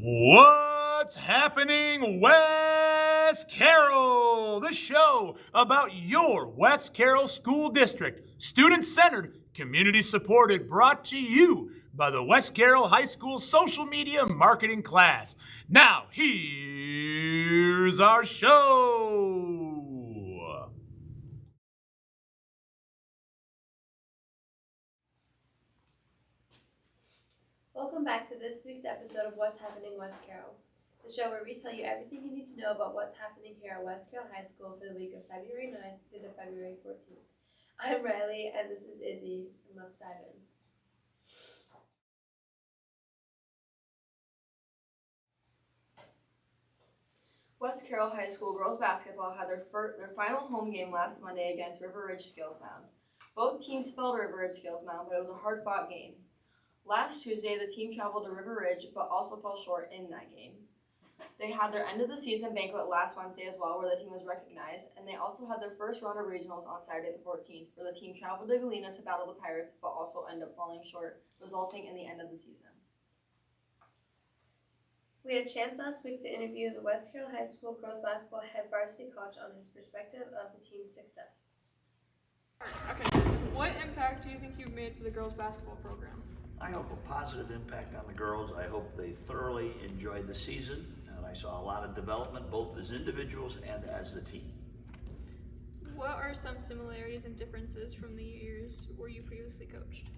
What's happening, West Carroll? The show about your West Carroll School District, student-centered, community-supported, brought to you by the West Carroll High School social media marketing class. Now, here's our show. Welcome back to this week's episode of What's Happening West Carroll, the show where we tell you everything you need to know about what's happening here at West Carroll High School for the week of February 9th through the February 14th. I'm Riley, and this is Izzy, and let's dive in. West Carroll High School girls basketball had their final home game last Monday against River Ridge Skills Mound. Both teams fell to River Ridge Skills Mound, but it was a hard-fought game. Last Tuesday, the team traveled to River Ridge, but also fell short in that game. They had their end-of-the-season banquet last Wednesday as well, where the team was recognized, and they also had their first round of regionals on Saturday the 14th, where the team traveled to Galena to battle the Pirates, but also ended up falling short, resulting in the end of the season. We had a chance last week to interview the West Carroll High School girls basketball head varsity coach on his perspective of the team's success. Okay, what impact do you think you've made for the girls basketball program? I hope a positive impact on the girls. I hope they thoroughly enjoyed the season, and I saw a lot of development both as individuals and as a team. What are some similarities and differences from the years where you previously coached?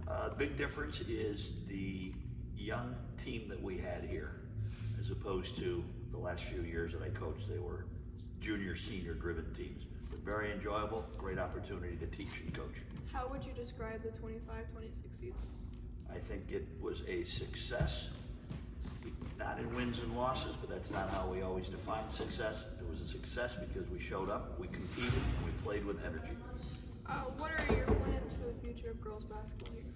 The big difference is the young team that we had here, as opposed to the last few years that I coached. They were junior, senior driven teams, but very enjoyable, great opportunity to teach and coach. How would you describe the 25-26 season? I think it was a success, not in wins and losses, but that's not how we always define success. It was a success because we showed up, we competed, and we played with energy. What are your plans for the future of girls basketball here?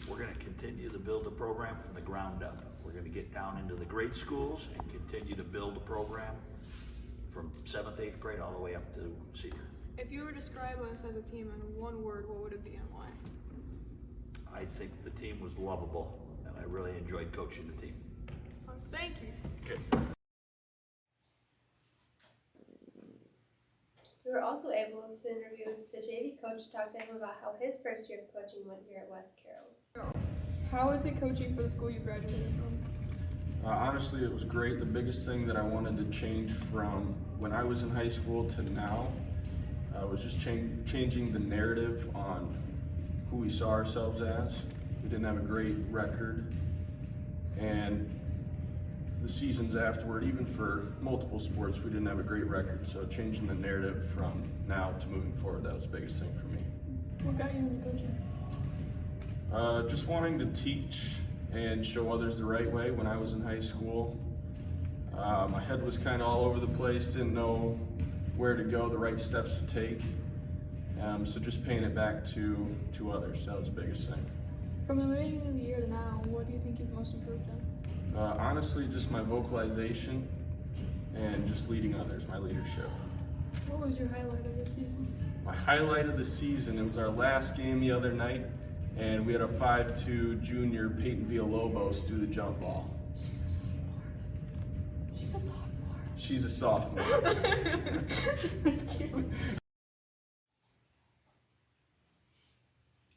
We're going to continue to build the program from the ground up. We're going to get down into the grade schools and continue to build the program from 7th, 8th grade all the way up to senior. If you were to describe us as a team in one word, what would it be and why? I think the team was lovable, and I really enjoyed coaching the team. Thank you. Okay. We were also able to interview the JV coach to talk to him about how his first year of coaching went here at West Carroll. How is it coaching for the school you graduated from? Honestly, it was great. The biggest thing that I wanted to change from when I was in high school to now was just changing the narrative on who we saw ourselves as. We didn't have a great record, and the seasons afterward, even for multiple sports, we didn't have a great record. So changing the narrative from now to moving forward, that was the biggest thing for me. What got you into coaching? Just wanting to teach and show others the right way. When I was in high school, my head was kind of all over the place, didn't know where to go, the right steps to take. So just paying it back to others, that was the biggest thing. From the beginning of the year to now, what do you think you've most improved in? Honestly, just my vocalization and just leading others, my leadership. What was your highlight of this season? My highlight of the season, it was our last game the other night, and we had a 5'2" junior Peyton Villalobos do the jump ball. She's a sophomore. She's a sophomore. Thank you.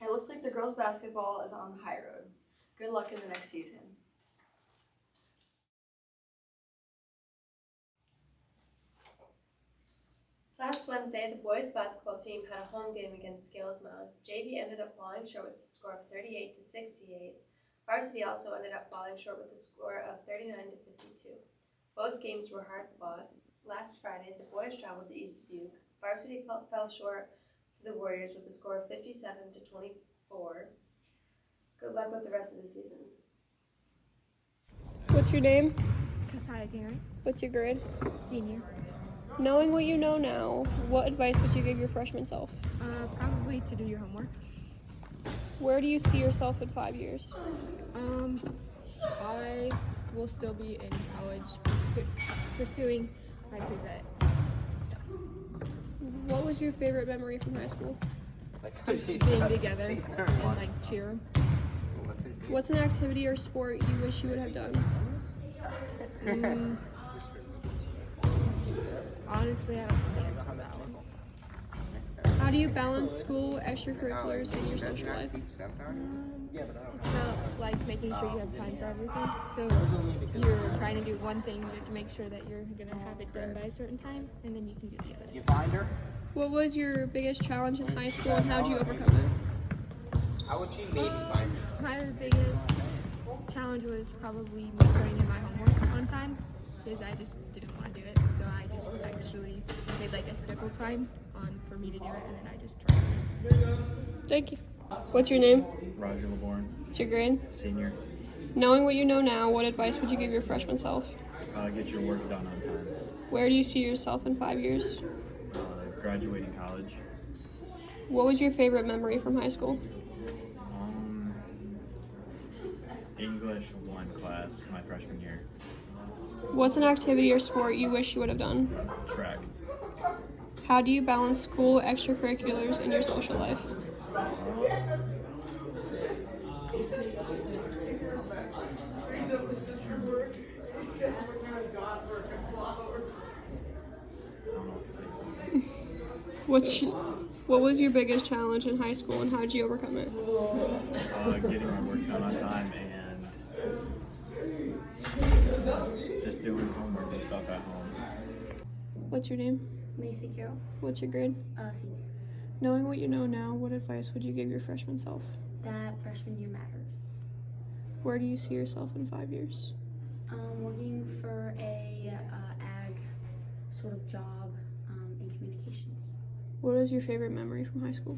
It looks like the girls basketball is on the high road. Good luck in the next season. Last Wednesday, the boys basketball team had a home game against Skills Mound. JV ended up falling short with a score of 38-68. Varsity also ended up falling short with a score of 39-52. Both games were hard fought. Last Friday, the boys traveled to East Dubuque. Varsity fell short to the Warriors with a score of 57-24. Good luck with the rest of the season. What's your name? Kasaya Gary, What's your grade? senior. Knowing what you know now, what advice would you give your freshman self? Probably to do your homework. Where do you see yourself in 5 years? I will still be in college pursuing my pre-vet stuff. What was your favorite memory from high school? Just being together and like cheer. What's an activity or sport you wish you would have done? Mm, honestly, I don't know the answer to that one. How do you balance school, extracurriculars, and your social life? It's about like making sure you have time for everything. So you're trying to do one thing to make sure that you're gonna have it done by a certain time, and then you can do the other thing. What was your biggest challenge in high school and how did you overcome it? My biggest challenge was probably me turning in my homework on time because I just didn't want to do it. So I just actually made like a schedule time on for me to do it, and then I just tried. Thank you. What's your name? Roger Laborn, What's your grade? senior. Knowing what you know now, what advice would you give your freshman self? Get your work done on time. Where do you see yourself in 5 years? Graduating college. What was your favorite memory from high school? English 1 class, my freshman year. What's an activity or sport you wish you would have done? Track. How do you balance school, extracurriculars, and your social life? What was your biggest challenge in high school and how did you overcome it? Getting my work done on time and just doing homework and stuff at home. What's your name? Macy Carroll, What's your grade? senior. Knowing what you know now, what advice would you give your freshman self? That freshman year matters. Where do you see yourself in 5 years? Working for a ag sort of job in communications. What is your favorite memory from high school?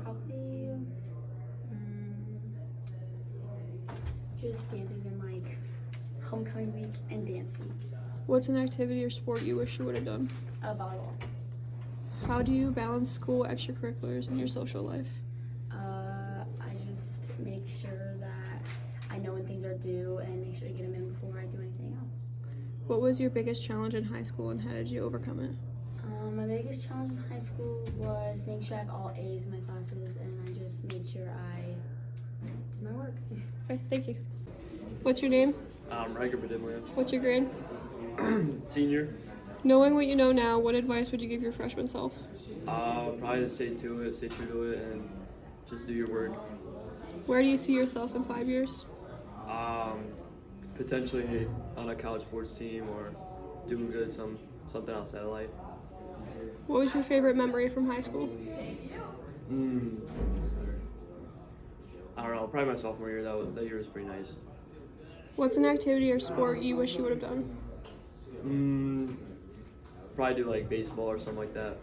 Probably just dances in like homecoming week and dance week. What's an activity or sport you wish you would have done? Volleyball. How do you balance school, extracurriculars, and your social life? I just make sure that I know when things are due and make sure to get them in before I do anything else. What was your biggest challenge in high school and how did you overcome it? My biggest challenge in high school was making sure I have all A's in my classes, and I just made sure I did my work. Okay, thank you. What's your name? Riker Badimlia. What's your grade? Senior. Knowing what you know now, what advice would you give your freshman self? Probably to stay to it, stay true to it, and just do your work. Where do you see yourself in 5 years? Potentially on a college sports team or doing good something outside of life. What was your favorite memory from high school? I don't know, probably my sophomore year. That year was pretty nice. What's an activity or sport you wish you would have done? Probably do like baseball or something like that.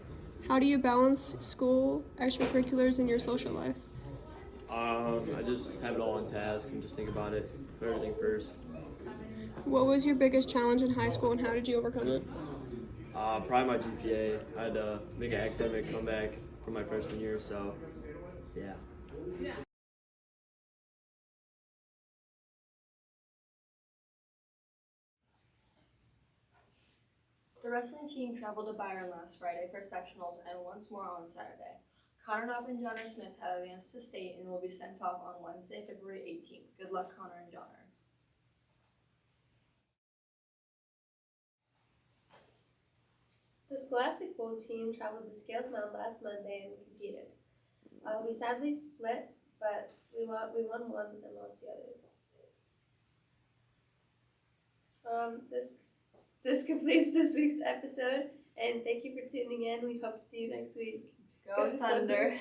How do you balance school, extracurriculars, and your social life? I just have it all on task and just think about it, put everything first. What was your biggest challenge in high school and how did you overcome it? Probably my GPA. I had to make an academic comeback from my freshman year, so yeah. The wrestling team traveled to Byron last Friday for sectionals and once more on Saturday. Connor Knopp and Johnner Smith have advanced to state and will be sent off on Wednesday, February 18th. Good luck, Connor and Johnner. The Scholastic Bowl team traveled to Scales Mound last Monday and competed. We sadly split, but we won one and lost the other. This completes this week's episode, and thank you for tuning in. We hope to see you next week. Go Thunder!